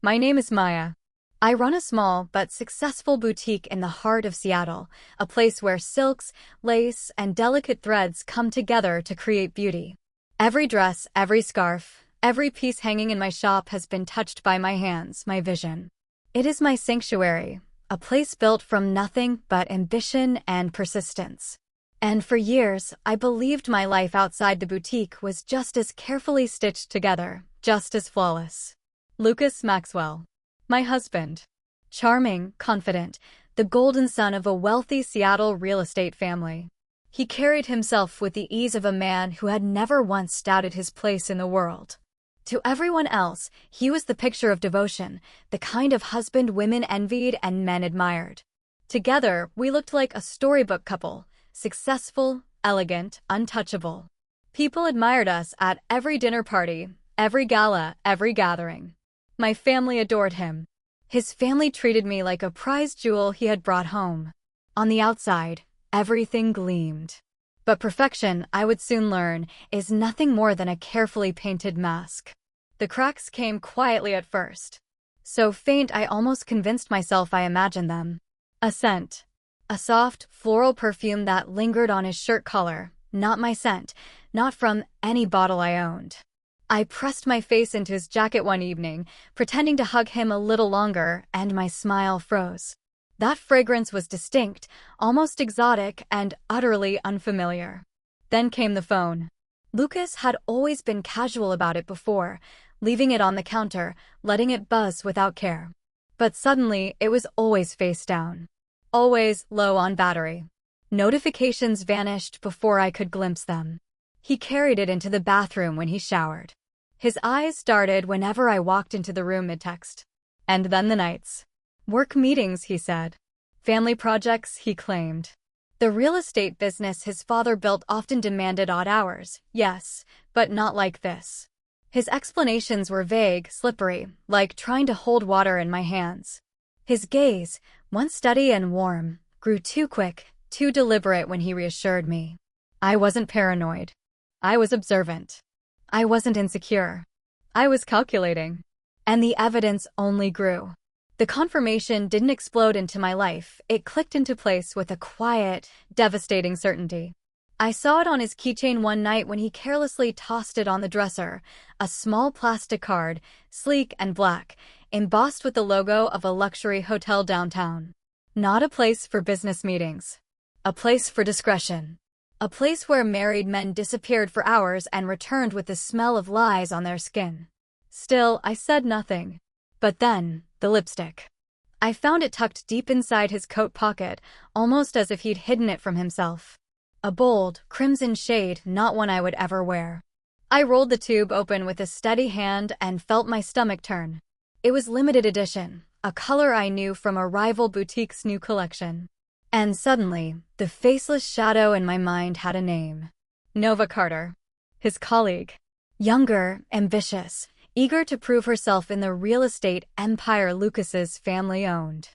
My name is Maya. I run a small but successful boutique in the heart of Seattle, a place where silks, lace, and delicate threads come together to create beauty. Every dress, every scarf, every piece hanging in my shop has been touched by my hands, my vision. It is my sanctuary, a place built from nothing but ambition and persistence. And for years, I believed my life outside the boutique was just as carefully stitched together, just as flawless. Lucas Maxwell. My husband. Charming, confident, the golden son of a wealthy Seattle real estate family. He carried himself with the ease of a man who had never once doubted his place in the world. To everyone else, he was the picture of devotion, the kind of husband women envied and men admired. Together, we looked like a storybook couple, successful, elegant, untouchable. People admired us at every dinner party, every gala, every gathering. My family adored him. His family treated me like a prized jewel he had brought home. On the outside, everything gleamed. But perfection, I would soon learn, is nothing more than a carefully painted mask. The cracks came quietly at first. So faint I almost convinced myself I imagined them. A scent. A soft, floral perfume that lingered on his shirt collar. Not my scent. Not from any bottle I owned. I pressed my face into his jacket one evening, pretending to hug him a little longer, and my smile froze. That fragrance was distinct, almost exotic, and utterly unfamiliar. Then came the phone. Lucas had always been casual about it before, leaving it on the counter, letting it buzz without care. But suddenly, it was always face down. Always low on battery. Notifications vanished before I could glimpse them. He carried it into the bathroom when he showered. His eyes darted whenever I walked into the room mid-text. And then the nights. Work meetings, he said. Family projects, he claimed. The real estate business his father built often demanded odd hours, yes, but not like this. His explanations were vague, slippery, like trying to hold water in my hands. His gaze, once steady and warm, grew too quick, too deliberate when he reassured me. I wasn't paranoid. I was observant. I wasn't insecure. I was calculating. And the evidence only grew. The confirmation didn't explode into my life, it clicked into place with a quiet, devastating certainty. I saw it on his keychain one night when he carelessly tossed it on the dresser, a small plastic card, sleek and black, embossed with the logo of a luxury hotel downtown. Not a place for business meetings. A place for discretion. A place where married men disappeared for hours and returned with the smell of lies on their skin. Still, I said nothing. But then, the lipstick. I found it tucked deep inside his coat pocket, almost as if he'd hidden it from himself. A bold, crimson shade, not one I would ever wear. I rolled the tube open with a steady hand and felt my stomach turn. It was limited edition, a color I knew from a rival boutique's new collection. And suddenly, the faceless shadow in my mind had a name. Nova Carter. His colleague. Younger, ambitious, eager to prove herself in the real estate empire Lucas's family owned.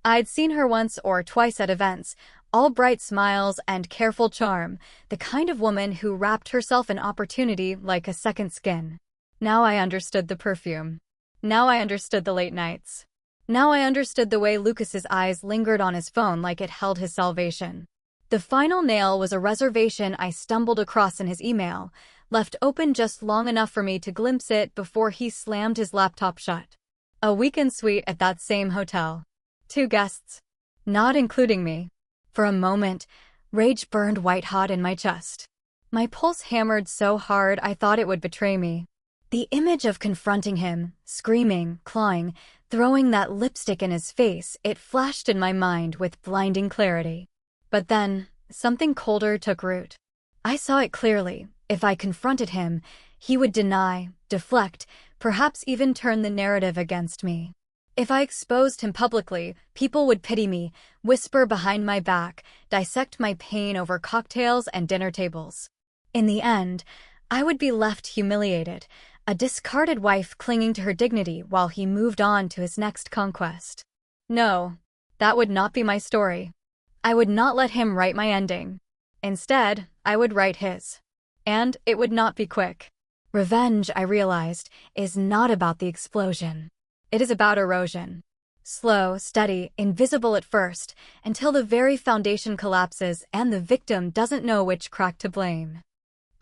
I'd seen her once or twice at events, all bright smiles and careful charm, the kind of woman who wrapped herself in opportunity like a second skin. Now I understood the perfume. Now I understood the late nights. Now I understood the way Lucas's eyes lingered on his phone like it held his salvation. The final nail was a reservation I stumbled across in his email, left open just long enough for me to glimpse it before he slammed his laptop shut. A weekend suite at that same hotel. 2 guests. Not including me. For a moment, rage burned white-hot in my chest. My pulse hammered so hard I thought it would betray me. The image of confronting him, screaming, clawing, throwing that lipstick in his face, it flashed in my mind with blinding clarity. But then, something colder took root. I saw it clearly. If I confronted him, he would deny, deflect, perhaps even turn the narrative against me. If I exposed him publicly, people would pity me, whisper behind my back, dissect my pain over cocktails and dinner tables. In the end, I would be left humiliated, a discarded wife clinging to her dignity while he moved on to his next conquest. No, that would not be my story. I would not let him write my ending. Instead, I would write his. And it would not be quick. Revenge, I realized, is not about the explosion. It is about erosion. Slow, steady, invisible at first, until the very foundation collapses and the victim doesn't know which crack to blame.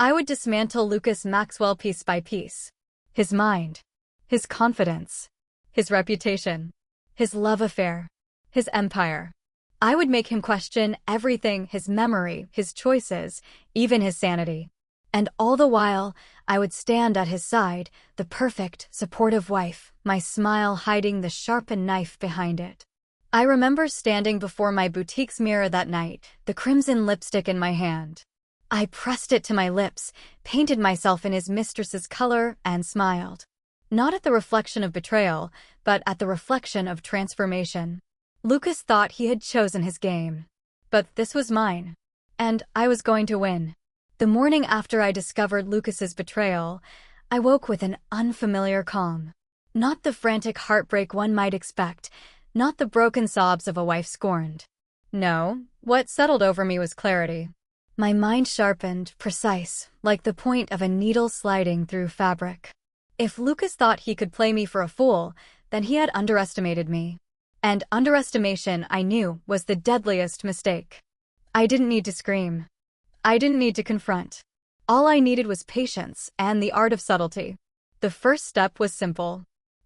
I would dismantle Lucas Maxwell piece by piece. His mind, his confidence, his reputation, his love affair, his empire. I would make him question everything, his memory, his choices, even his sanity. And all the while, I would stand at his side, the perfect, supportive wife, my smile hiding the sharpened knife behind it. I remember standing before my boutique's mirror that night, the crimson lipstick in my hand. I pressed it to my lips, painted myself in his mistress's color, and smiled. Not at the reflection of betrayal, but at the reflection of transformation. Lucas thought he had chosen his game. But this was mine. And I was going to win. The morning after I discovered Lucas's betrayal, I woke with an unfamiliar calm. Not the frantic heartbreak one might expect, not the broken sobs of a wife scorned. No, what settled over me was clarity. My mind sharpened, precise, like the point of a needle sliding through fabric. If Lucas thought he could play me for a fool, then he had underestimated me. And underestimation, I knew, was the deadliest mistake. I didn't need to scream. I didn't need to confront. All I needed was patience and the art of subtlety. The first step was simple.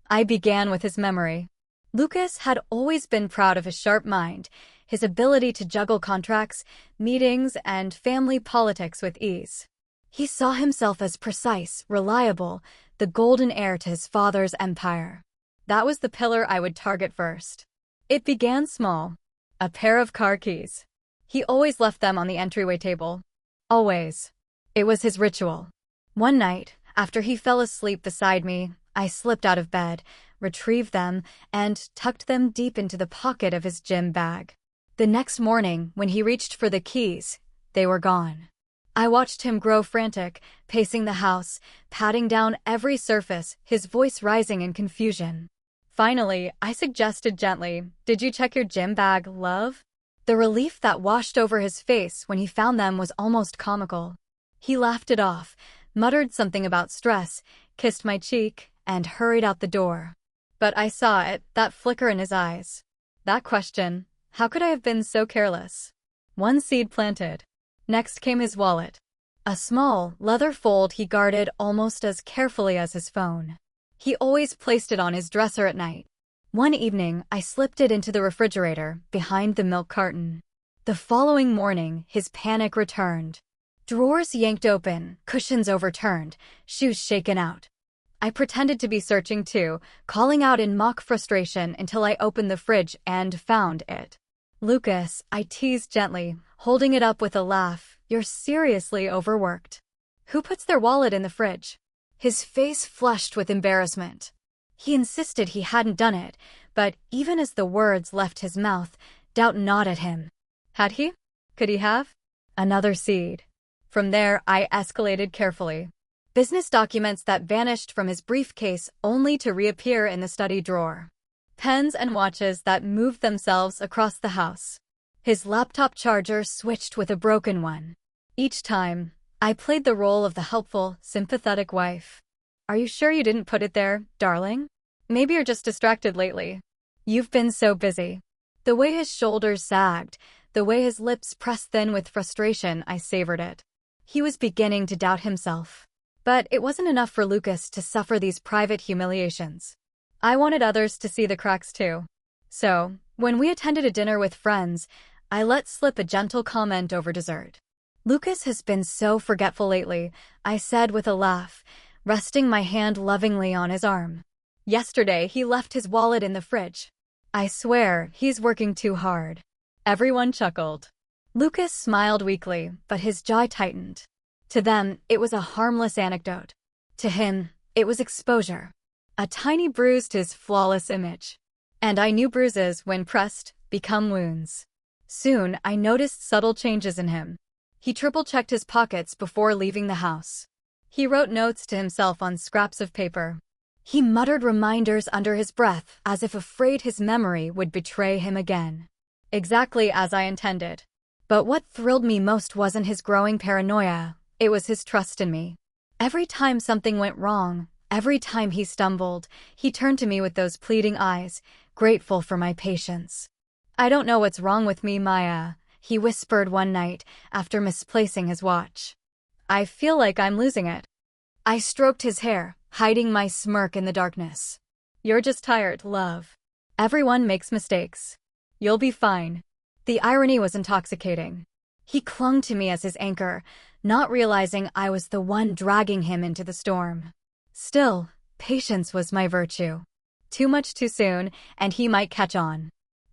I began with his memory. Lucas had always been proud of his sharp mind, his ability to juggle contracts, meetings, and family politics with ease. He saw himself as precise, reliable, the golden heir to his father's empire. That was the pillar I would target first. It began small. A pair of car keys. He always left them on the entryway table. Always. It was his ritual. One night, after he fell asleep beside me, I slipped out of bed, retrieved them, and tucked them deep into the pocket of his gym bag. The next morning, when he reached for the keys, they were gone. I watched him grow frantic, pacing the house, patting down every surface, his voice rising in confusion. Finally, I suggested gently, "Did you check your gym bag, love?" The relief that washed over his face when he found them was almost comical. He laughed it off, muttered something about stress, kissed my cheek, and hurried out the door. But I saw it, that flicker in his eyes. That question, how could I have been so careless? One seed planted. Next came his wallet. A small, leather fold he guarded almost as carefully as his phone. He always placed it on his dresser at night. One evening, I slipped it into the refrigerator, behind the milk carton. The following morning, his panic returned. Drawers yanked open, cushions overturned, shoes shaken out. I pretended to be searching too, calling out in mock frustration until I opened the fridge and found it. "Lucas," I teased gently, holding it up with a laugh, "you're seriously overworked. Who puts their wallet in the fridge?" His face flushed with embarrassment. He insisted he hadn't done it, but even as the words left his mouth, doubt gnawed at him. Had he? Could he have? Another seed. From there, I escalated carefully. Business documents that vanished from his briefcase only to reappear in the study drawer. Pens and watches that moved themselves across the house. His laptop charger switched with a broken one. Each time, I played the role of the helpful, sympathetic wife. "Are you sure you didn't put it there, darling? Maybe you're just distracted lately. You've been so busy." The way his shoulders sagged, the way his lips pressed thin with frustration, I savored it. He was beginning to doubt himself. But it wasn't enough for Lucas to suffer these private humiliations. I wanted others to see the cracks too. So, when we attended a dinner with friends, I let slip a gentle comment over dessert. "Lucas has been so forgetful lately," I said with a laugh, resting my hand lovingly on his arm. "Yesterday, he left his wallet in the fridge. I swear, he's working too hard." Everyone chuckled. Lucas smiled weakly, but his jaw tightened. To them, it was a harmless anecdote. To him, it was exposure. A tiny bruise to his flawless image. And I knew bruises, when pressed, become wounds. Soon, I noticed subtle changes in him. He triple-checked his pockets before leaving the house. He wrote notes to himself on scraps of paper. He muttered reminders under his breath, as if afraid his memory would betray him again. Exactly as I intended. But what thrilled me most wasn't his growing paranoia, it was his trust in me. Every time something went wrong, Every time he stumbled, he turned to me with those pleading eyes, grateful for my patience. "I don't know what's wrong with me, Maya," he whispered one night after misplacing his watch. "I feel like I'm losing it." I stroked his hair, hiding my smirk in the darkness. "You're just tired, love. Everyone makes mistakes. You'll be fine." The irony was intoxicating. He clung to me as his anchor, not realizing I was the one dragging him into the storm. Still, patience was my virtue. Too much too soon, and he might catch on.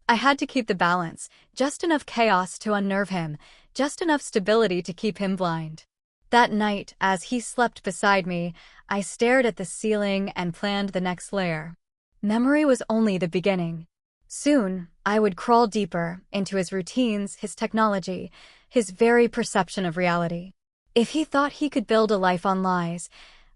I had to keep the balance, just enough chaos to unnerve him, just enough stability to keep him blind. That night, as he slept beside me, I stared at the ceiling and planned the next layer. Memory was only the beginning. Soon, I would crawl deeper into his routines, his technology, his very perception of reality. If he thought he could build a life on lies,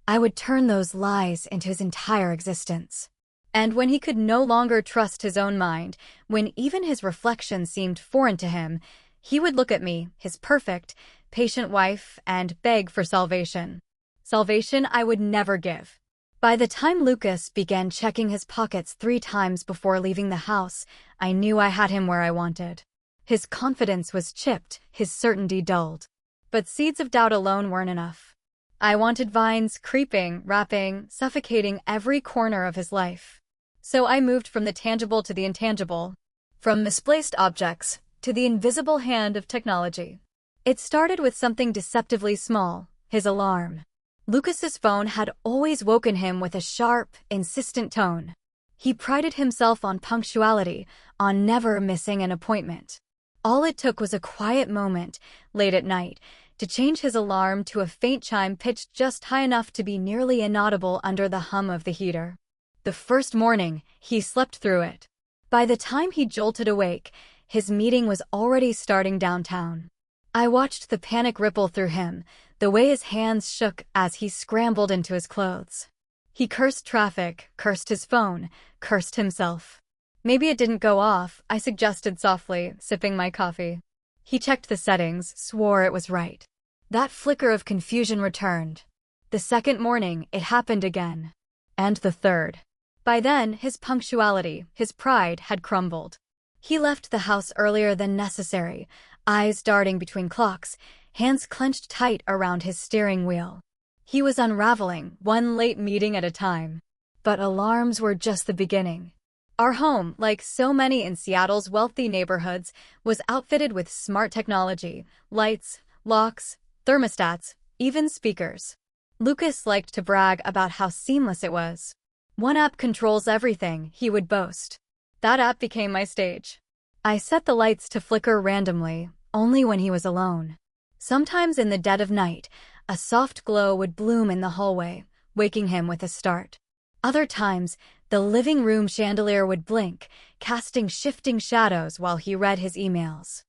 I would turn those lies into his entire existence. And when he could no longer trust his own mind, when even his reflection seemed foreign to him, he would look at me, his perfect, patient wife, and beg for salvation. Salvation I would never give. By the time Lucas began checking his pockets 3 times before leaving the house, I knew I had him where I wanted. His confidence was chipped, his certainty dulled. But seeds of doubt alone weren't enough. I wanted vines creeping, wrapping, suffocating every corner of his life. So I moved from the tangible to the intangible, from misplaced objects to the invisible hand of technology. It started with something deceptively small, his alarm. Lucas's phone had always woken him with a sharp, insistent tone. He prided himself on punctuality, on never missing an appointment. All it took was a quiet moment, late at night, to change his alarm to a faint chime pitched just high enough to be nearly inaudible under the hum of the heater. The first morning, he slept through it. By the time he jolted awake, his meeting was already starting downtown. I watched the panic ripple through him, the way his hands shook as he scrambled into his clothes. He cursed traffic, cursed his phone, cursed himself. "Maybe it didn't go off," I suggested softly, sipping my coffee. He checked the settings, swore it was right. That flicker of confusion returned. The second morning, it happened again. And the third. By then, his punctuality, his pride had crumbled. He left the house earlier than necessary, eyes darting between clocks, hands clenched tight around his steering wheel. He was unraveling, one late meeting at a time. But alarms were just the beginning. Our home, like so many in Seattle's wealthy neighborhoods, was outfitted with smart technology, lights, locks, thermostats, even speakers. Lucas liked to brag about how seamless it was. "One app controls everything," he would boast. That app became my stage. I set the lights to flicker randomly, only when he was alone. Sometimes in the dead of night, a soft glow would bloom in the hallway, waking him with a start. Other times, the living room chandelier would blink, casting shifting shadows while he read his emails.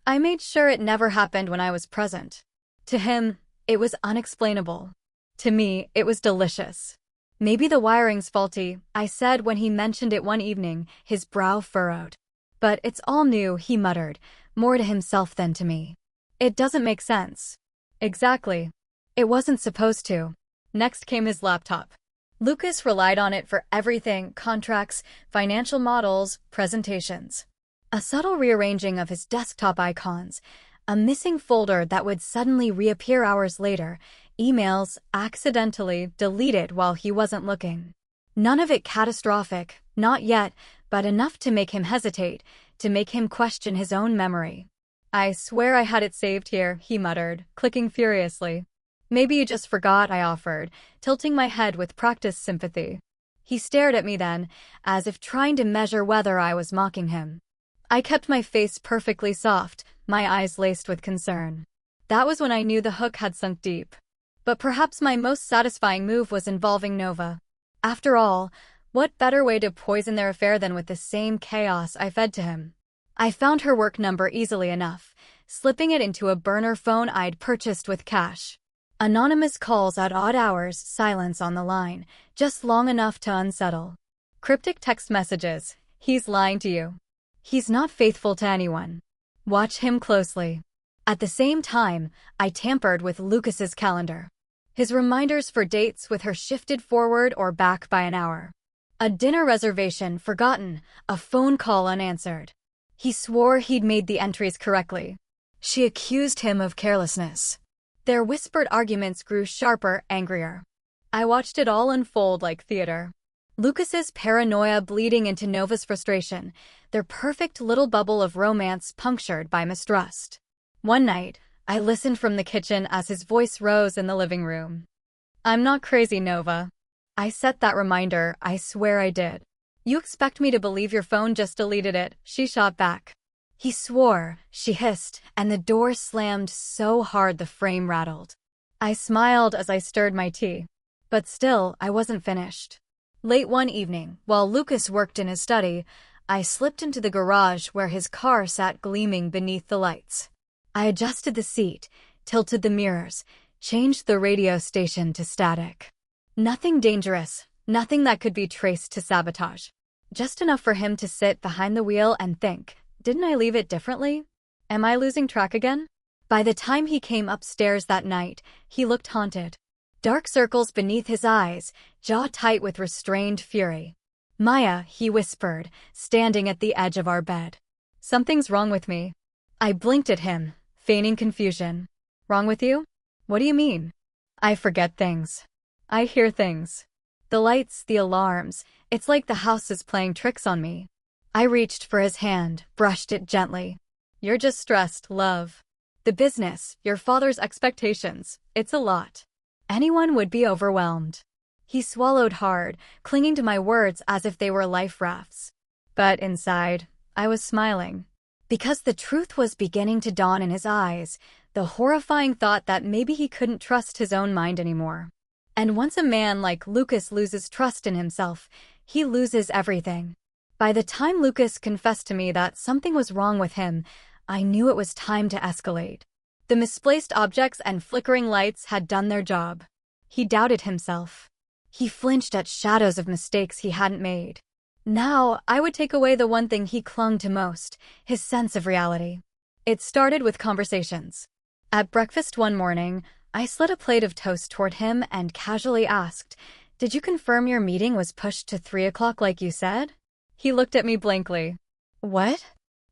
I made sure it never happened when I was present. To him, it was unexplainable. To me, it was delicious. "Maybe the wiring's faulty," I said when he mentioned it one evening, his brow furrowed. "But it's all new," he muttered, more to himself than to me. "It doesn't make sense." Exactly. It wasn't supposed to. Next came his laptop. Lucas relied on it for everything: contracts, financial models, presentations. A subtle rearranging of his desktop icons, a missing folder that would suddenly reappear hours later, emails accidentally deleted while he wasn't looking. None of it catastrophic, not yet, but enough to make him hesitate, to make him question his own memory. "I swear I had it saved here," he muttered, clicking furiously. "Maybe you just forgot," I offered, tilting my head with practiced sympathy. He stared at me then, as if trying to measure whether I was mocking him. I kept my face perfectly soft, my eyes laced with concern. That was when I knew the hook had sunk deep. But perhaps my most satisfying move was involving Nova. After all, what better way to poison their affair than with the same chaos I fed to him? I found her work number easily enough, slipping it into a burner phone I'd purchased with cash. Anonymous calls at odd hours, silence on the line, just long enough to unsettle. Cryptic text messages: "He's lying to you. He's not faithful to anyone. Watch him closely." At the same time, I tampered with Lucas's calendar. His reminders for dates with her shifted forward or back by an hour. A dinner reservation forgotten, a phone call unanswered. He swore he'd made the entries correctly. She accused him of carelessness. Their whispered arguments grew sharper, angrier. I watched it all unfold like theater. Lucas's paranoia bleeding into Nova's frustration, their perfect little bubble of romance punctured by mistrust. One night, I listened from the kitchen as his voice rose in the living room. "I'm not crazy, Nova." I set that reminder, I swear I did. "You expect me to believe your phone just deleted it," she shot back. He swore, she hissed, and the door slammed so hard the frame rattled. I smiled as I stirred my tea. But still, I wasn't finished. Late one evening, while Lucas worked in his study, I slipped into the garage where his car sat gleaming beneath the lights. I adjusted the seat, tilted the mirrors, changed the radio station to static. Nothing dangerous, nothing that could be traced to sabotage. Just enough for him to sit behind the wheel and think, didn't I leave it differently? Am I losing track again? By the time he came upstairs that night, he looked haunted. Dark circles beneath his eyes, jaw tight with restrained fury. "Maya," he whispered, standing at the edge of our bed. "Something's wrong with me." I blinked at him, feigning confusion. "Wrong with you? What do you mean?" "I forget things. I hear things. The lights, the alarms, it's like the house is playing tricks on me." I reached for his hand, brushed it gently. "You're just stressed, love. The business, your father's expectations, it's a lot. Anyone would be overwhelmed." He swallowed hard, clinging to my words as if they were life rafts. But inside, I was smiling. Because the truth was beginning to dawn in his eyes, the horrifying thought that maybe he couldn't trust his own mind anymore. And once a man like Lucas loses trust in himself, he loses everything. By the time Lucas confessed to me that something was wrong with him, I knew it was time to escalate. The misplaced objects and flickering lights had done their job. He doubted himself. He flinched at shadows of mistakes he hadn't made. Now, I would take away the one thing he clung to most, his sense of reality. It started with conversations. At breakfast one morning, I slid a plate of toast toward him and casually asked, "Did you confirm your meeting was pushed to 3 o'clock like you said?" He looked at me blankly. "What?"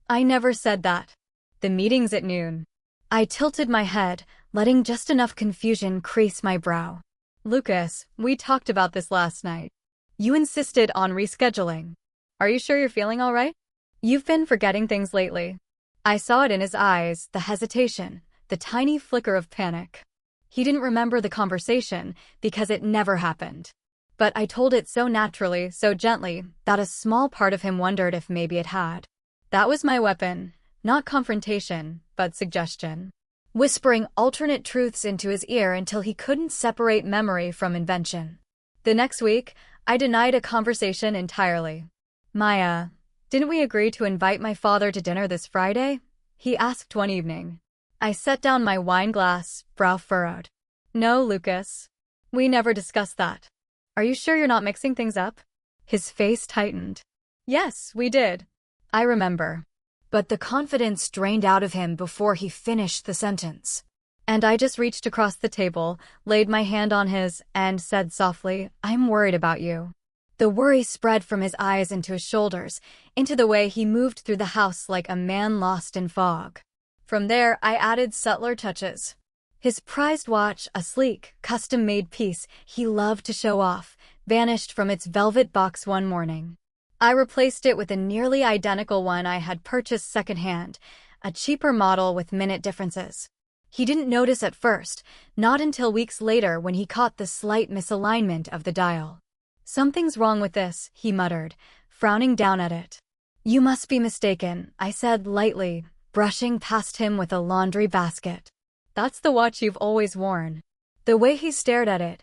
"I never said that. The meeting's at noon." I tilted my head, letting just enough confusion crease my brow. "Lucas, we talked about this last night. You insisted on rescheduling. Are you sure you're feeling all right? You've been forgetting things lately." I saw it in his eyes, the hesitation, the tiny flicker of panic. He didn't remember the conversation because it never happened. But I told it so naturally, so gently, that a small part of him wondered if maybe it had. That was my weapon, not confrontation, but suggestion. Whispering alternate truths into his ear until he couldn't separate memory from invention. The next week, I denied a conversation entirely. "Maya, didn't we agree to invite my father to dinner this Friday?" he asked one evening. I set down my wine glass, brow furrowed. "No, Lucas. We never discussed that. Are you sure you're not mixing things up?" His face tightened. "Yes, we did. I remember." But the confidence drained out of him before he finished the sentence. And I just reached across the table, laid my hand on his, and said softly, "I'm worried about you." The worry spread from his eyes into his shoulders, into the way he moved through the house like a man lost in fog. From there, I added subtler touches. His prized watch, a sleek, custom-made piece he loved to show off, vanished from its velvet box one morning. I replaced it with a nearly identical one I had purchased secondhand, a cheaper model with minute differences. He didn't notice at first, not until weeks later when he caught the slight misalignment of the dial. "Something's wrong with this," he muttered, frowning down at it. "You must be mistaken," I said lightly, brushing past him with a laundry basket. "That's the watch you've always worn." The way he stared at it,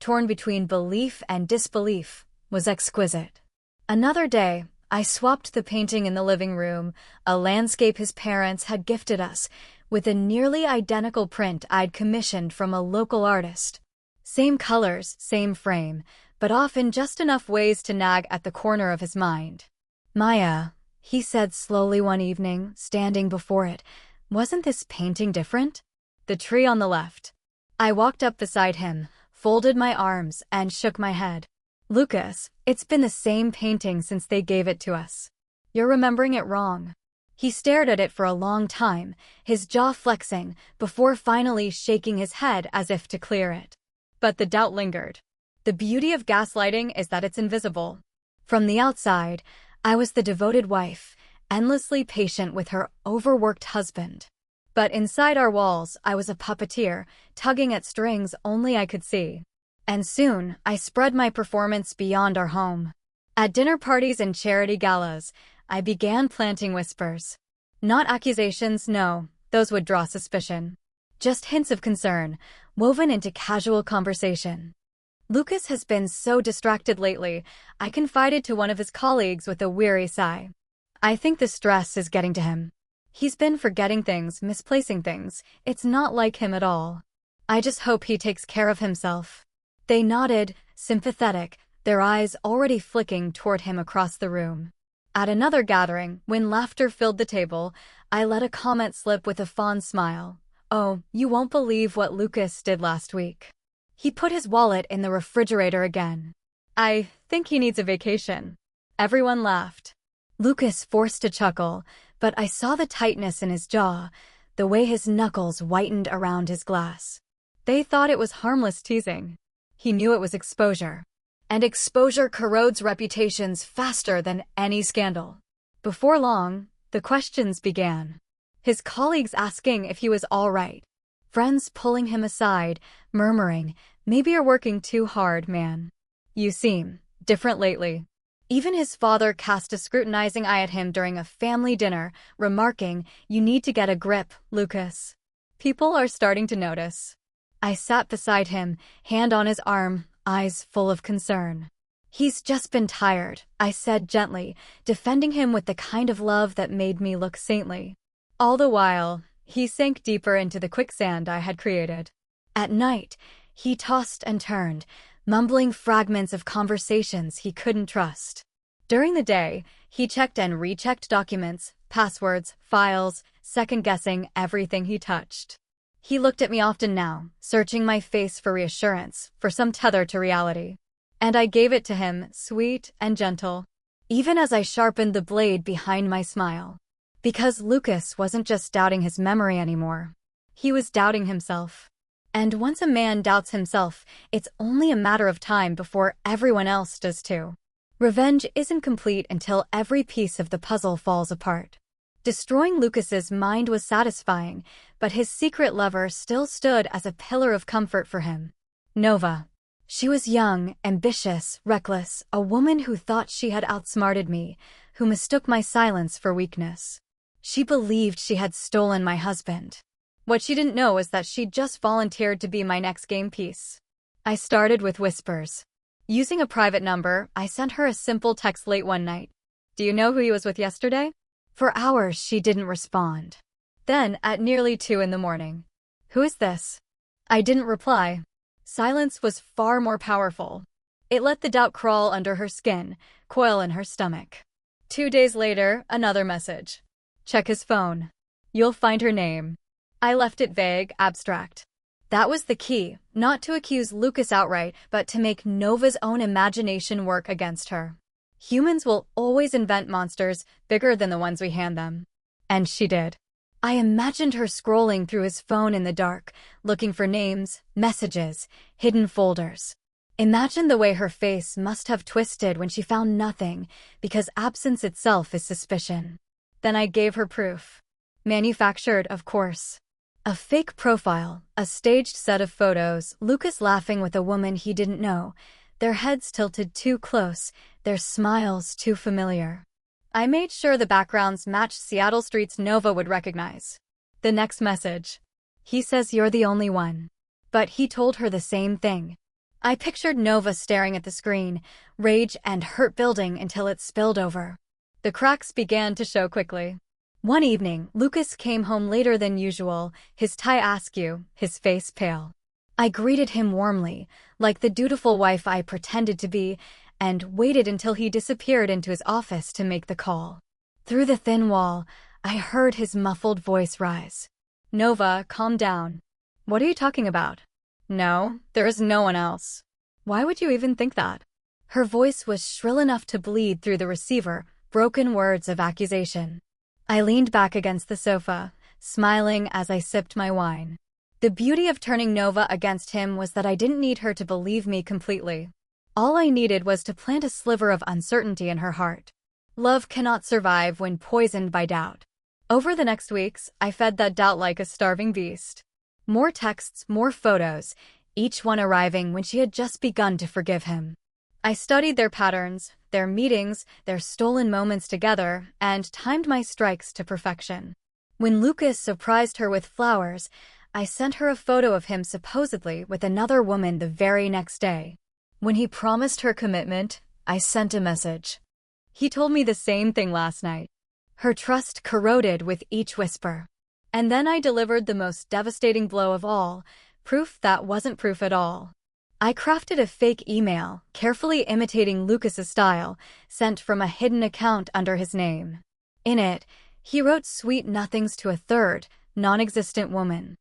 torn between belief and disbelief, was exquisite. Another day, I swapped the painting in the living room, a landscape his parents had gifted us, with a nearly identical print I'd commissioned from a local artist. Same colors, same frame, but off in just enough ways to nag at the corner of his mind. "Maya," he said slowly one evening, standing before it, "wasn't this painting different?" "The tree on the left." I walked up beside him, folded my arms, and shook my head. Lucas, it's been the same painting since they gave it to us. You're remembering it wrong. He stared at it for a long time, his jaw flexing, before finally shaking his head as if to clear it. But the doubt lingered. The beauty of gaslighting is that it's invisible. From the outside, I was the devoted wife, endlessly patient with her overworked husband. But inside our walls, I was a puppeteer, tugging at strings only I could see. And soon, I spread my performance beyond our home. At dinner parties and charity galas, I began planting whispers. Not accusations, no, those would draw suspicion. Just hints of concern, woven into casual conversation. Lucas has been so distracted lately, I confided to one of his colleagues with a weary sigh. I think the stress is getting to him. He's been forgetting things, misplacing things. It's not like him at all. I just hope he takes care of himself. They nodded, sympathetic, their eyes already flicking toward him across the room. At another gathering, when laughter filled the table, I let a comment slip with a fond smile. Oh, you won't believe what Lucas did last week. He put his wallet in the refrigerator again. I think he needs a vacation. Everyone laughed. Lucas forced a chuckle, but I saw the tightness in his jaw, the way his knuckles whitened around his glass. They thought it was harmless teasing. He knew it was exposure. And exposure corrodes reputations faster than any scandal. Before long, the questions began. His colleagues asking if he was all right. Friends pulling him aside, murmuring, maybe you're working too hard, man. You seem different lately. Even his father cast a scrutinizing eye at him during a family dinner, remarking, you need to get a grip, Lucas. People are starting to notice. I sat beside him, hand on his arm, eyes full of concern. He's just been tired, I said gently, defending him with the kind of love that made me look saintly. All the while, he sank deeper into the quicksand I had created. At night, he tossed and turned, mumbling fragments of conversations he couldn't trust. During the day, he checked and rechecked documents, passwords, files, second-guessing everything he touched. He looked at me often now, searching my face for reassurance, for some tether to reality. And I gave it to him, sweet and gentle, even as I sharpened the blade behind my smile. Because Lucas wasn't just doubting his memory anymore. He was doubting himself. And once a man doubts himself, it's only a matter of time before everyone else does too. Revenge isn't complete until every piece of the puzzle falls apart. Destroying Lucas's mind was satisfying, but his secret lover still stood as a pillar of comfort for him. Nova. She was young, ambitious, reckless, a woman who thought she had outsmarted me, who mistook my silence for weakness. She believed she had stolen my husband. What she didn't know was that she'd just volunteered to be my next game piece. I started with whispers. Using a private number, I sent her a simple text late one night. Do you know who he was with yesterday? For hours, she didn't respond. Then, at nearly 2 a.m. Who is this? I didn't reply. Silence was far more powerful. It let the doubt crawl under her skin, coil in her stomach. 2 days later, another message. Check his phone. You'll find her name. I left it vague, abstract. That was the key, not to accuse Lucas outright, but to make Nova's own imagination work against her. Humans will always invent monsters bigger than the ones we hand them. And she did. I imagined her scrolling through his phone in the dark, looking for names, messages, hidden folders. Imagine the way her face must have twisted when she found nothing, because absence itself is suspicion. Then I gave her proof. Manufactured, of course. A fake profile, a staged set of photos, Lucas laughing with a woman he didn't know, their heads tilted too close, their smiles too familiar. I made sure the backgrounds matched Seattle streets Nova would recognize. The next message. He says you're the only one. But he told her the same thing. I pictured Nova staring at the screen, rage and hurt building until it spilled over. The cracks began to show quickly. One evening, Lucas came home later than usual, his tie askew, his face pale. I greeted him warmly, like the dutiful wife I pretended to be, and waited until he disappeared into his office to make the call. Through the thin wall, I heard his muffled voice rise. Nova, calm down. What are you talking about? No, there is no one else. Why would you even think that? Her voice was shrill enough to bleed through the receiver, broken words of accusation. I leaned back against the sofa, smiling as I sipped my wine. The beauty of turning Nova against him was that I didn't need her to believe me completely. All I needed was to plant a sliver of uncertainty in her heart. Love cannot survive when poisoned by doubt. Over the next weeks, I fed that doubt like a starving beast. More texts, more photos, each one arriving when she had just begun to forgive him. I studied their patterns, their meetings, their stolen moments together, and timed my strikes to perfection. When Lucas surprised her with flowers, I sent her a photo of him supposedly with another woman the very next day. When he promised her commitment, I sent a message. He told me the same thing last night. Her trust corroded with each whisper. And then I delivered the most devastating blow of all, proof that wasn't proof at all. I crafted a fake email, carefully imitating Lucas's style, sent from a hidden account under his name. In it, he wrote sweet nothings to a third, non-existent woman.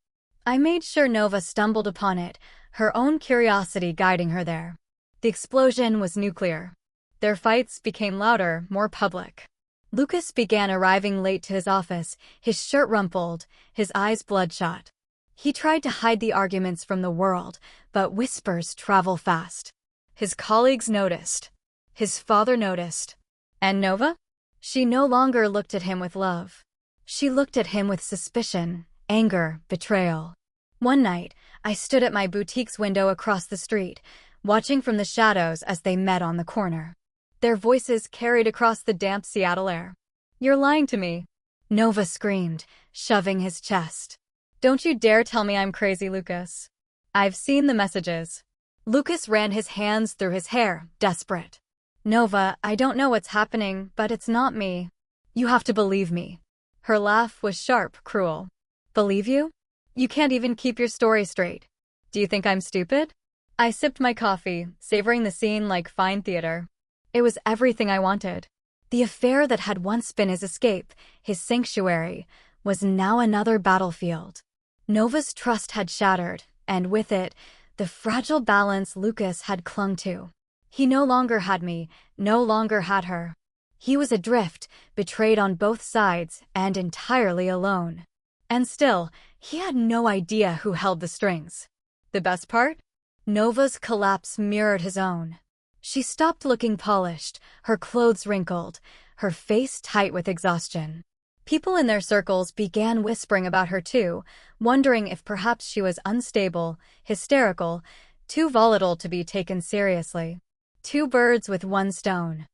I made sure Nova stumbled upon it, her own curiosity guiding her there. The explosion was nuclear. Their fights became louder, more public. Lucas began arriving late to his office, his shirt rumpled, his eyes bloodshot. He tried to hide the arguments from the world, but whispers travel fast. His colleagues noticed. His father noticed. And Nova? She no longer looked at him with love. She looked at him with suspicion, anger, betrayal. One night, I stood at my boutique's window across the street, watching from the shadows as they met on the corner. Their voices carried across the damp Seattle air. "You're lying to me," Nova screamed, shoving his chest. "Don't you dare tell me I'm crazy, Lucas. I've seen the messages." Lucas ran his hands through his hair, desperate. "Nova, I don't know what's happening, but it's not me. You have to believe me." Her laugh was sharp, cruel. "Believe you? You can't even keep your story straight. Do you think I'm stupid?" I sipped my coffee, savoring the scene like fine theater. It was everything I wanted. The affair that had once been his escape, his sanctuary, was now another battlefield. Nova's trust had shattered, and with it, the fragile balance Lucas had clung to. He no longer had me, no longer had her. He was adrift, betrayed on both sides, and entirely alone. And still, he had no idea who held the strings. The best part? Nova's collapse mirrored his own. She stopped looking polished, her clothes wrinkled, her face tight with exhaustion. People in their circles began whispering about her too, wondering if perhaps she was unstable, hysterical, too volatile to be taken seriously. Two birds with one stone.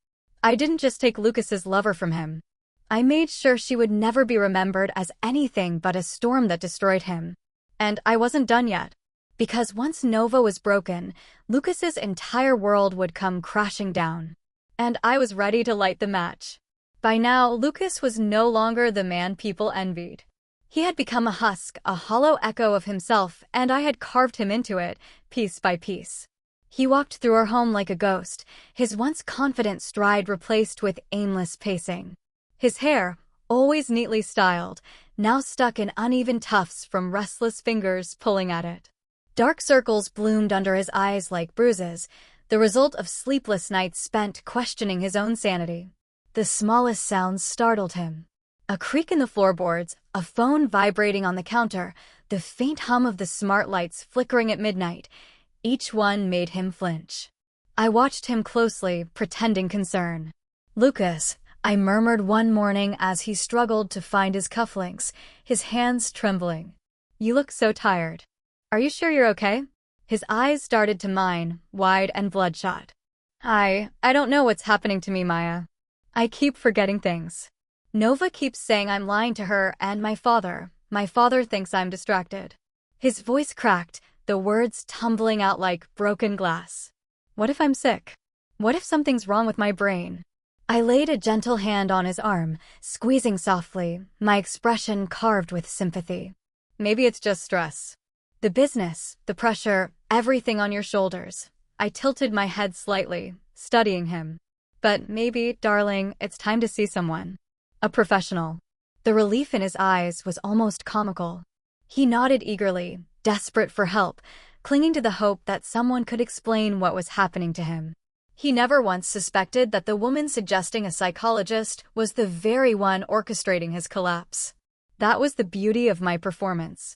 I didn't just take Lucas's lover from him. I made sure she would never be remembered as anything but a storm that destroyed him. And I wasn't done yet. Because once Nova was broken, Lucas's entire world would come crashing down. And I was ready to light the match. By now, Lucas was no longer the man people envied. He had become a husk, a hollow echo of himself, and I had carved him into it, piece by piece. He walked through our home like a ghost, his once confident stride replaced with aimless pacing. His hair, always neatly styled, now stuck in uneven tufts from restless fingers pulling at it. Dark circles bloomed under his eyes like bruises, the result of sleepless nights spent questioning his own sanity. The smallest sounds startled him. A creak in the floorboards, a phone vibrating on the counter, the faint hum of the smart lights flickering at midnight. Each one made him flinch. I watched him closely, pretending concern. "Lucas," I murmured one morning as he struggled to find his cufflinks, his hands trembling. "You look so tired. Are you sure you're okay?" His eyes darted to mine, wide and bloodshot. I don't know what's happening to me, Maya. I keep forgetting things. Nova keeps saying I'm lying to her and my father. My father thinks I'm distracted." His voice cracked, the words tumbling out like broken glass. "What if I'm sick? What if something's wrong with my brain?" I laid a gentle hand on his arm, squeezing softly, my expression carved with sympathy. "Maybe it's just stress. The business, the pressure, everything on your shoulders." I tilted my head slightly, studying him. "But maybe, darling, it's time to see someone. A professional." The relief in his eyes was almost comical. He nodded eagerly, desperate for help, clinging to the hope that someone could explain what was happening to him. He never once suspected that the woman suggesting a psychologist was the very one orchestrating his collapse. That was the beauty of my performance.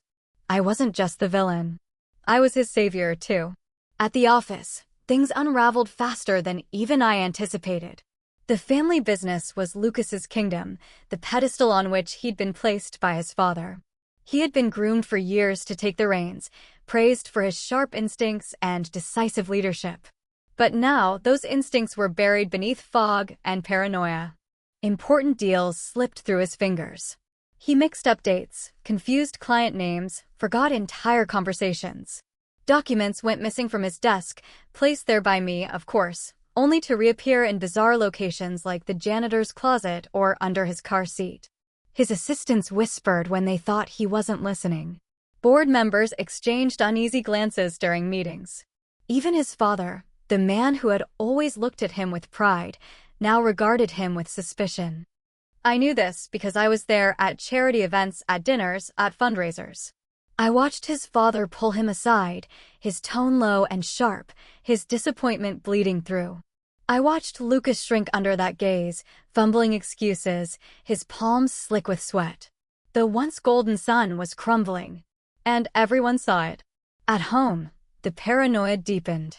I wasn't just the villain. I was his savior, too. At the office, things unraveled faster than even I anticipated. The family business was Lucas's kingdom, the pedestal on which he'd been placed by his father. He had been groomed for years to take the reins, praised for his sharp instincts and decisive leadership. But now, those instincts were buried beneath fog and paranoia. Important deals slipped through his fingers. He mixed up dates, confused client names, forgot entire conversations. Documents went missing from his desk, placed there by me, of course, only to reappear in bizarre locations like the janitor's closet or under his car seat. His assistants whispered when they thought he wasn't listening. Board members exchanged uneasy glances during meetings. Even his father, the man who had always looked at him with pride, now regarded him with suspicion. I knew this because I was there at charity events, at dinners, at fundraisers. I watched his father pull him aside, his tone low and sharp, his disappointment bleeding through. I watched Lucas shrink under that gaze, fumbling excuses, his palms slick with sweat. The once golden sun was crumbling, and everyone saw it. At home, the paranoia deepened.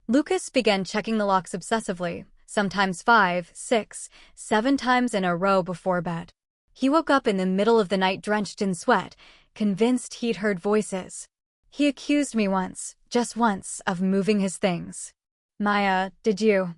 Lucas began checking the locks obsessively, sometimes 5, 6, 7 times in a row before bed. He woke up in the middle of the night drenched in sweat, convinced he'd heard voices. He accused me once, just once, of moving his things. Maya, did you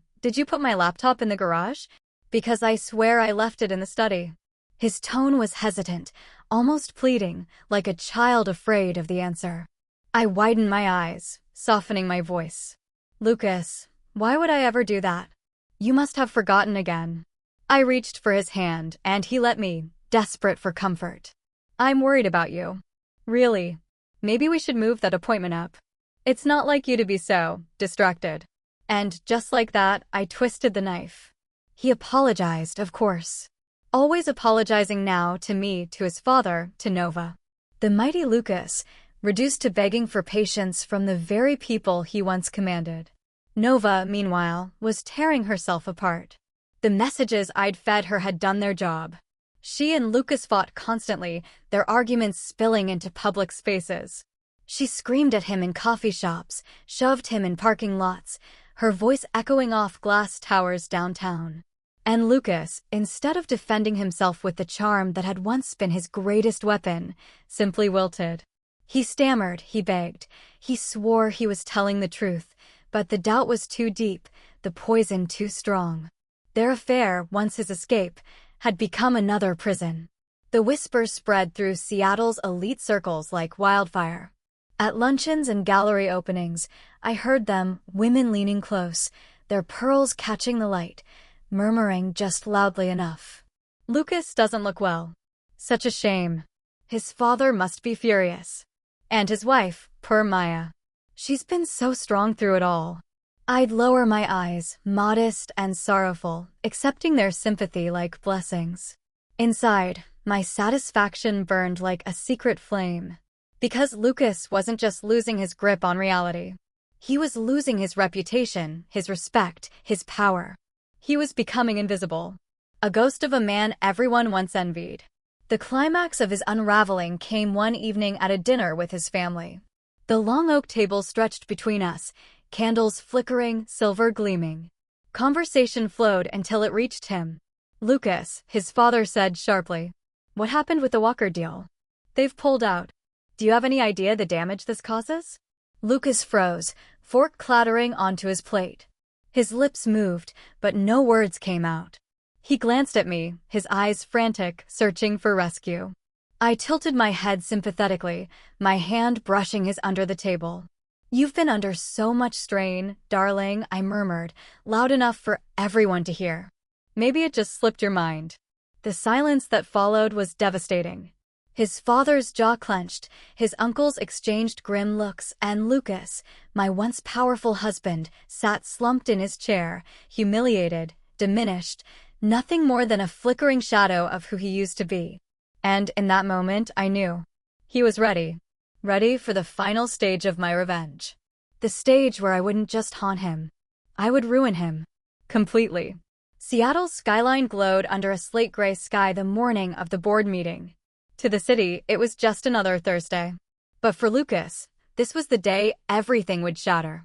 put my laptop in the garage? Because I swear I left it in the study. His tone was hesitant, almost pleading, like a child afraid of the answer. I widened my eyes, softening my voice. Lucas, why would I ever do that? You must have forgotten again. I reached for his hand, and he let me, desperate for comfort. I'm worried about you. Really. Maybe we should move that appointment up. It's not like you to be so distracted. And just like that, I twisted the knife. He apologized, of course. Always apologizing now to me, to his father, to Nova. The mighty Lucas, reduced to begging for patience from the very people he once commanded. Nova, meanwhile, was tearing herself apart. The messages I'd fed her had done their job. She and Lucas fought constantly, their arguments spilling into public spaces. She screamed at him in coffee shops, shoved him in parking lots, her voice echoing off glass towers downtown. And Lucas, instead of defending himself with the charm that had once been his greatest weapon, simply wilted. He stammered, he begged, he swore he was telling the truth, but the doubt was too deep, the poison too strong. Their affair, once his escape, had become another prison. The whispers spread through Seattle's elite circles like wildfire. At luncheons and gallery openings, I heard them, women leaning close, their pearls catching the light, murmuring just loudly enough. Lucas doesn't look well. Such a shame. His father must be furious. And his wife, poor Maya. She's been so strong through it all. I'd lower my eyes, modest and sorrowful, accepting their sympathy like blessings. Inside, my satisfaction burned like a secret flame. Because Lucas wasn't just losing his grip on reality. He was losing his reputation, his respect, his power. He was becoming invisible. A ghost of a man everyone once envied. The climax of his unraveling came one evening at a dinner with his family. The long oak table stretched between us, candles flickering, silver gleaming. Conversation flowed until it reached him. Lucas, his father said sharply. What happened with the Walker deal? They've pulled out. Do you have any idea the damage this causes? Lucas froze, fork clattering onto his plate. His lips moved, but no words came out. He glanced at me, his eyes frantic, searching for rescue. I tilted my head sympathetically, my hand brushing his under the table. You've been under so much strain, darling, I murmured, loud enough for everyone to hear. Maybe it just slipped your mind. The silence that followed was devastating. His father's jaw clenched, his uncles exchanged grim looks, and Lucas, my once powerful husband, sat slumped in his chair, humiliated, diminished, nothing more than a flickering shadow of who he used to be. And in that moment, I knew. He was ready. ready for the final stage of my revenge. The stage where I wouldn't just haunt him. I would ruin him. Completely. Seattle's skyline glowed under a slate-gray sky the morning of the board meeting. To the city, it was just another Thursday. But for Lucas, this was the day everything would shatter.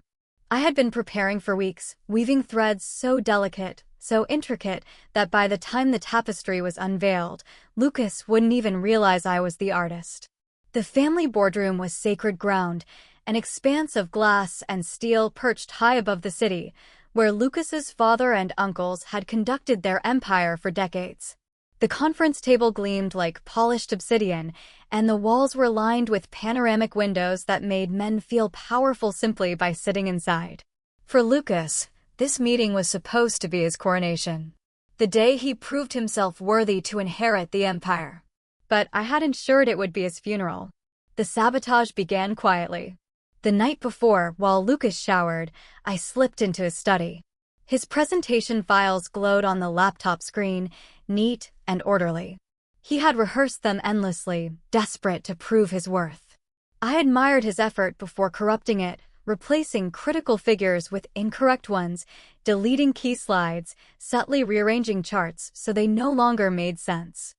I had been preparing for weeks, weaving threads so delicate, so intricate, that by the time the tapestry was unveiled, Lucas wouldn't even realize I was the artist. The family boardroom was sacred ground, an expanse of glass and steel perched high above the city, where Lucas's father and uncles had conducted their empire for decades. The conference table gleamed like polished obsidian, and the walls were lined with panoramic windows that made men feel powerful simply by sitting inside. For Lucas, this meeting was supposed to be his coronation. The day he proved himself worthy to inherit the empire. But I had ensured it would be his funeral. The sabotage began quietly. The night before, while Lucas showered, I slipped into his study. His presentation files glowed on the laptop screen, neat and orderly. He had rehearsed them endlessly, desperate to prove his worth. I admired his effort before corrupting it, replacing critical figures with incorrect ones, deleting key slides, subtly rearranging charts so they no longer made sense.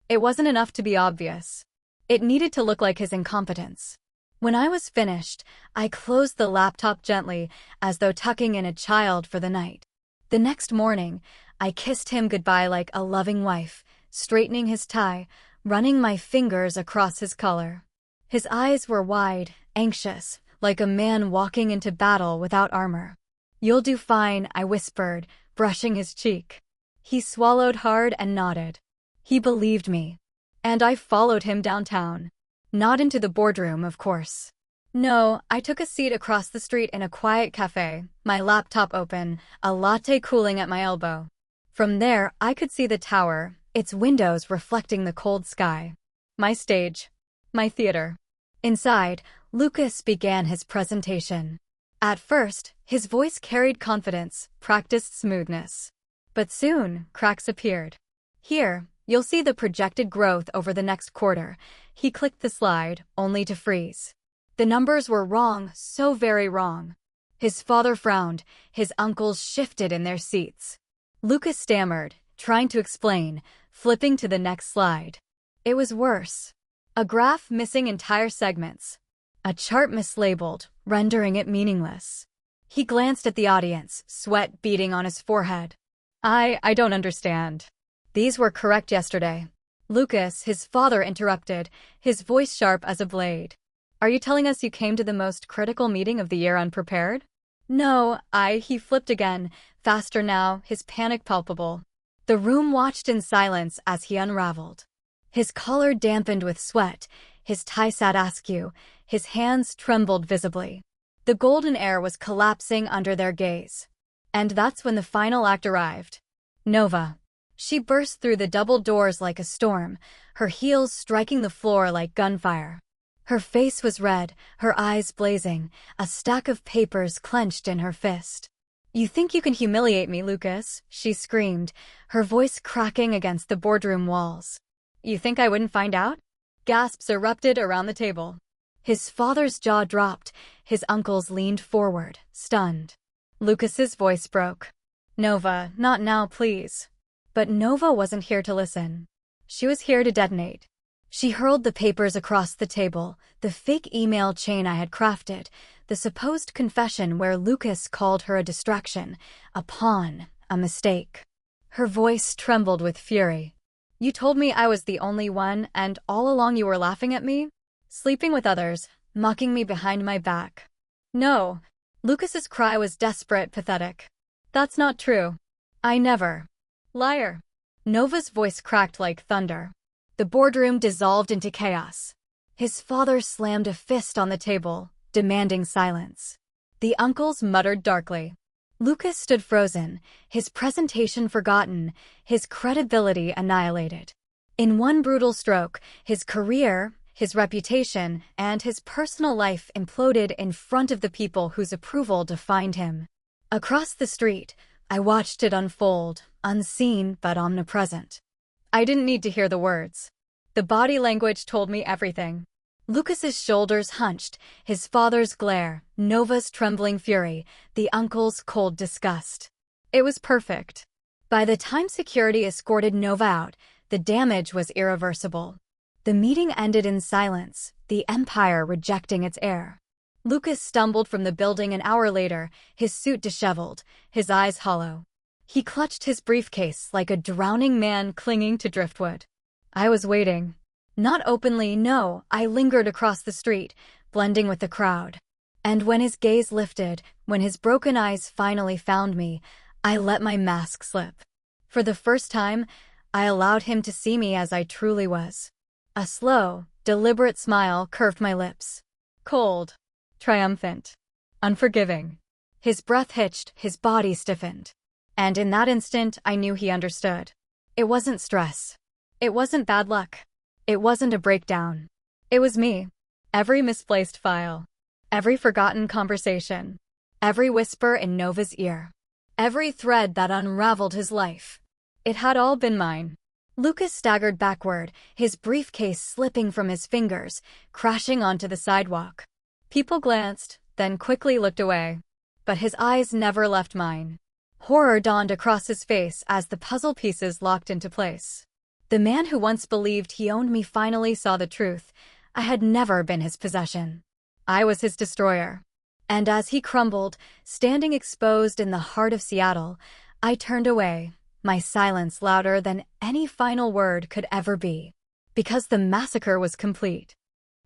It wasn't enough to be obvious. It needed to look like his incompetence. When I was finished, I closed the laptop gently, as though tucking in a child for the night. The next morning, I kissed him goodbye like a loving wife, straightening his tie, running my fingers across his collar. His eyes were wide, anxious, like a man walking into battle without armor. "You'll do fine," I whispered, brushing his cheek. He swallowed hard and nodded. He believed me. And I followed him downtown. Not into the boardroom, of course. No, I took a seat across the street in a quiet cafe, my laptop open, a latte cooling at my elbow. From there, I could see the tower, its windows reflecting the cold sky. My stage. My theater. Inside, Lucas began his presentation. At first, his voice carried confidence, practiced smoothness. But soon, cracks appeared. "Here, you'll see the projected growth over the next quarter." He clicked the slide, only to freeze. The numbers were wrong, so very wrong. His father frowned, his uncles shifted in their seats. Lucas stammered, trying to explain, flipping to the next slide. It was worse. A graph missing entire segments. A chart mislabeled, rendering it meaningless. He glanced at the audience, sweat beading on his forehead. I don't understand. These were correct yesterday. Lucas, his father, interrupted, his voice sharp as a blade. "Are you telling us you came to the most critical meeting of the year unprepared?" "No, he flipped again, faster now, his panic palpable. The room watched in silence as he unraveled. His collar dampened with sweat, his tie sat askew, his hands trembled visibly. The golden air was collapsing under their gaze. And that's when the final act arrived. Nova. She burst through the double doors like a storm, her heels striking the floor like gunfire. Her face was red, her eyes blazing, a stack of papers clenched in her fist. "You think you can humiliate me, Lucas?" she screamed, her voice cracking against the boardroom walls. "You think I wouldn't find out?" Gasps erupted around the table. His father's jaw dropped, his uncles leaned forward, stunned. Lucas's voice broke. "Nova, not now, please." But Nova wasn't here to listen. She was here to detonate. She hurled the papers across the table, the fake email chain I had crafted, the supposed confession where Lucas called her a distraction, a pawn, a mistake. Her voice trembled with fury. "You told me I was the only one, and all along you were laughing at me? Sleeping with others, mocking me behind my back." "No." Lucas's cry was desperate, pathetic. "That's not true. I never." "Liar." Nova's voice cracked like thunder. The boardroom dissolved into chaos. His father slammed a fist on the table, demanding silence. The uncles muttered darkly. Lucas stood frozen, his presentation forgotten, his credibility annihilated. In one brutal stroke, his career, his reputation, and his personal life imploded in front of the people whose approval defined him. Across the street, I watched it unfold, unseen but omnipresent. I didn't need to hear the words. The body language told me everything. Lucas's shoulders hunched, his father's glare, Nova's trembling fury, the uncle's cold disgust. It was perfect. By the time security escorted Nova out, the damage was irreversible. The meeting ended in silence, the Empire rejecting its heir. Lucas stumbled from the building an hour later, his suit disheveled, his eyes hollow. He clutched his briefcase like a drowning man clinging to driftwood. I was waiting. Not openly, no, I lingered across the street, blending with the crowd. And when his gaze lifted, when his broken eyes finally found me, I let my mask slip. For the first time, I allowed him to see me as I truly was. A slow, deliberate smile curved my lips. Cold. Triumphant. Unforgiving. His breath hitched, his body stiffened. And in that instant, I knew he understood. It wasn't stress. It wasn't bad luck. It wasn't a breakdown. It was me. Every misplaced file. Every forgotten conversation. Every whisper in Nova's ear. Every thread that unraveled his life. It had all been mine. Lucas staggered backward, his briefcase slipping from his fingers, crashing onto the sidewalk. People glanced, then quickly looked away. But his eyes never left mine. Horror dawned across his face as the puzzle pieces locked into place. The man who once believed he owned me finally saw the truth. I had never been his possession. I was his destroyer. And as he crumbled, standing exposed in the heart of Seattle, I turned away, my silence louder than any final word could ever be. Because the massacre was complete.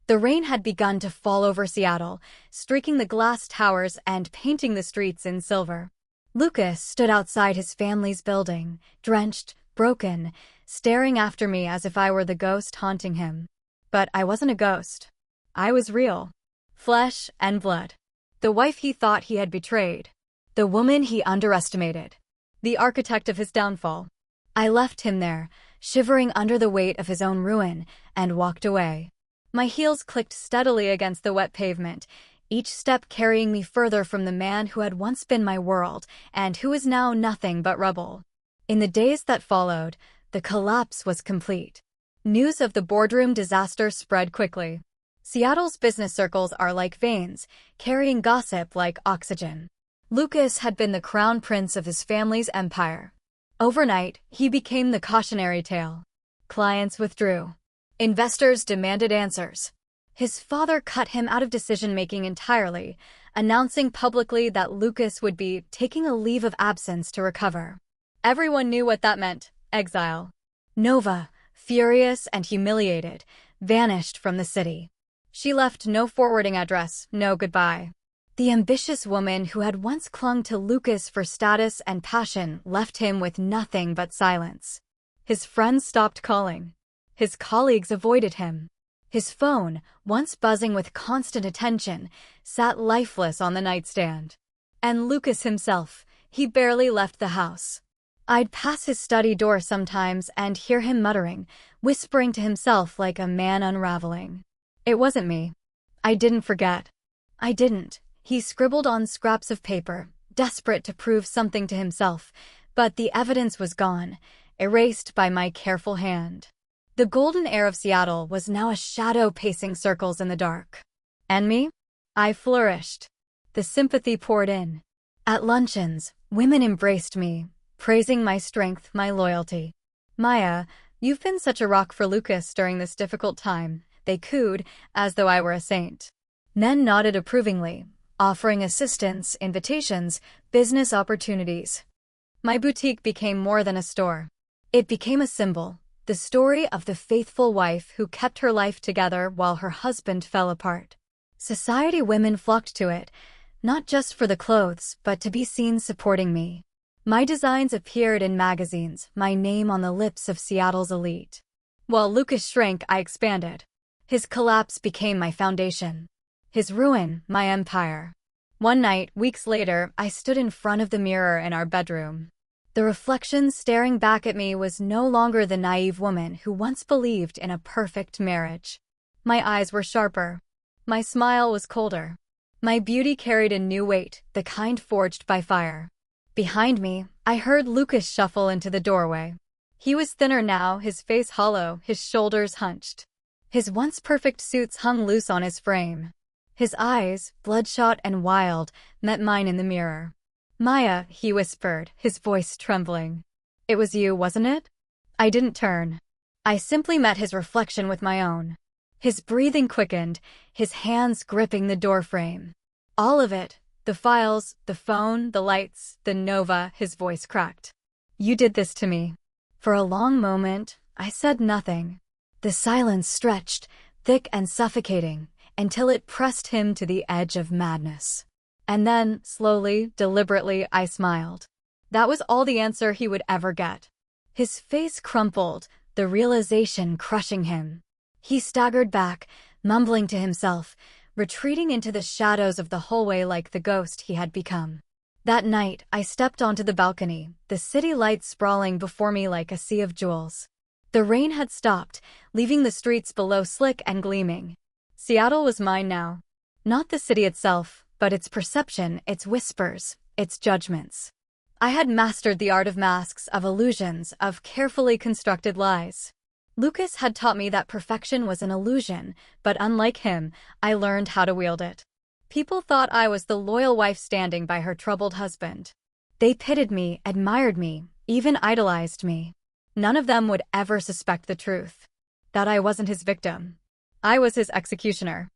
The rain had begun to fall over Seattle, streaking the glass towers and painting the streets in silver. Lucas stood outside his family's building, drenched, broken, staring after me as if I were the ghost haunting him. But I wasn't a ghost. I was real. Flesh and blood. The wife he thought he had betrayed. The woman he underestimated. The architect of his downfall. I left him there, shivering under the weight of his own ruin, and walked away. My heels clicked steadily against the wet pavement, each step carrying me further from the man who had once been my world, and who is now nothing but rubble. In the days that followed, the collapse was complete. News of the boardroom disaster spread quickly. Seattle's business circles are like veins, carrying gossip like oxygen. Lucas had been the crown prince of his family's empire. Overnight, he became the cautionary tale. Clients withdrew. Investors demanded answers. His father cut him out of decision-making entirely, announcing publicly that Lucas would be taking a leave of absence to recover. Everyone knew what that meant: exile. Nova, furious and humiliated, vanished from the city. She left no forwarding address, no goodbye. The ambitious woman who had once clung to Lucas for status and passion left him with nothing but silence. His friends stopped calling. His colleagues avoided him. His phone, once buzzing with constant attention, sat lifeless on the nightstand. And Lucas himself, he barely left the house. I'd pass his study door sometimes and hear him muttering, whispering to himself like a man unraveling. It wasn't me. I didn't forget. I didn't. He scribbled on scraps of paper, desperate to prove something to himself, but the evidence was gone, erased by my careful hand. The golden air of Seattle was now a shadow pacing circles in the dark. And me? I flourished. The sympathy poured in. At luncheons, women embraced me, praising my strength, my loyalty. "Maya, you've been such a rock for Lucas during this difficult time," they cooed, as though I were a saint. Men nodded approvingly, offering assistance, invitations, business opportunities. My boutique became more than a store. It became a symbol. The story of the faithful wife who kept her life together while her husband fell apart. Society women flocked to it, not just for the clothes, but to be seen supporting me. My designs appeared in magazines, my name on the lips of Seattle's elite. While Lucas shrank, I expanded. His collapse became my foundation. His ruin, my empire. One night, weeks later, I stood in front of the mirror in our bedroom. The reflection staring back at me was no longer the naive woman who once believed in a perfect marriage. My eyes were sharper. My smile was colder. My beauty carried a new weight, the kind forged by fire. Behind me, I heard Lucas shuffle into the doorway. He was thinner now, his face hollow, his shoulders hunched. His once perfect suits hung loose on his frame. His eyes, bloodshot and wild, met mine in the mirror. "Maya," he whispered, his voice trembling. "It was you, wasn't it?" I didn't turn. I simply met his reflection with my own. His breathing quickened, his hands gripping the doorframe. All of it, the files, the phone, the lights, the Nova, his voice cracked. "You did this to me." For a long moment, I said nothing. The silence stretched, thick and suffocating, until it pressed him to the edge of madness. And then, slowly, deliberately, I smiled. That was all the answer he would ever get. His face crumpled, the realization crushing him. He staggered back, mumbling to himself, retreating into the shadows of the hallway like the ghost he had become. That night, I stepped onto the balcony, the city lights sprawling before me like a sea of jewels. The rain had stopped, leaving the streets below slick and gleaming. Seattle was mine now. Not the city itself, but its perception, its whispers, its judgments. I had mastered the art of masks, of illusions, of carefully constructed lies. Lucas had taught me that perfection was an illusion, but unlike him, I learned how to wield it. People thought I was the loyal wife standing by her troubled husband. They pitied me, admired me, even idolized me. None of them would ever suspect the truth. That I wasn't his victim. I was his executioner.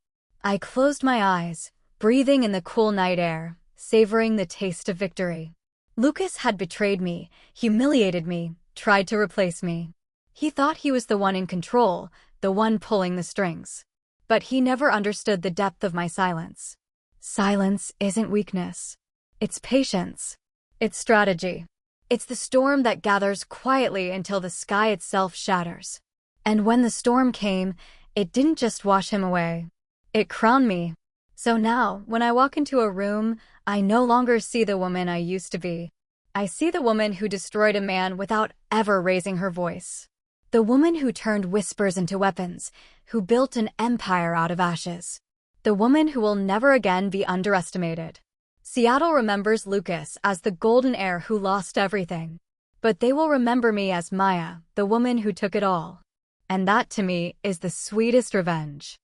I closed my eyes, breathing in the cool night air, savoring the taste of victory. Lucas had betrayed me, humiliated me, tried to replace me. He thought he was the one in control, the one pulling the strings. But he never understood the depth of my silence. Silence isn't weakness. It's patience. It's strategy. It's the storm that gathers quietly until the sky itself shatters. And when the storm came, it didn't just wash him away. It crowned me. So now, when I walk into a room, I no longer see the woman I used to be. I see the woman who destroyed a man without ever raising her voice. The woman who turned whispers into weapons, who built an empire out of ashes. The woman who will never again be underestimated. Seattle remembers Lucas as the golden heir who lost everything. But they will remember me as Maya, the woman who took it all. And that, to me, is the sweetest revenge.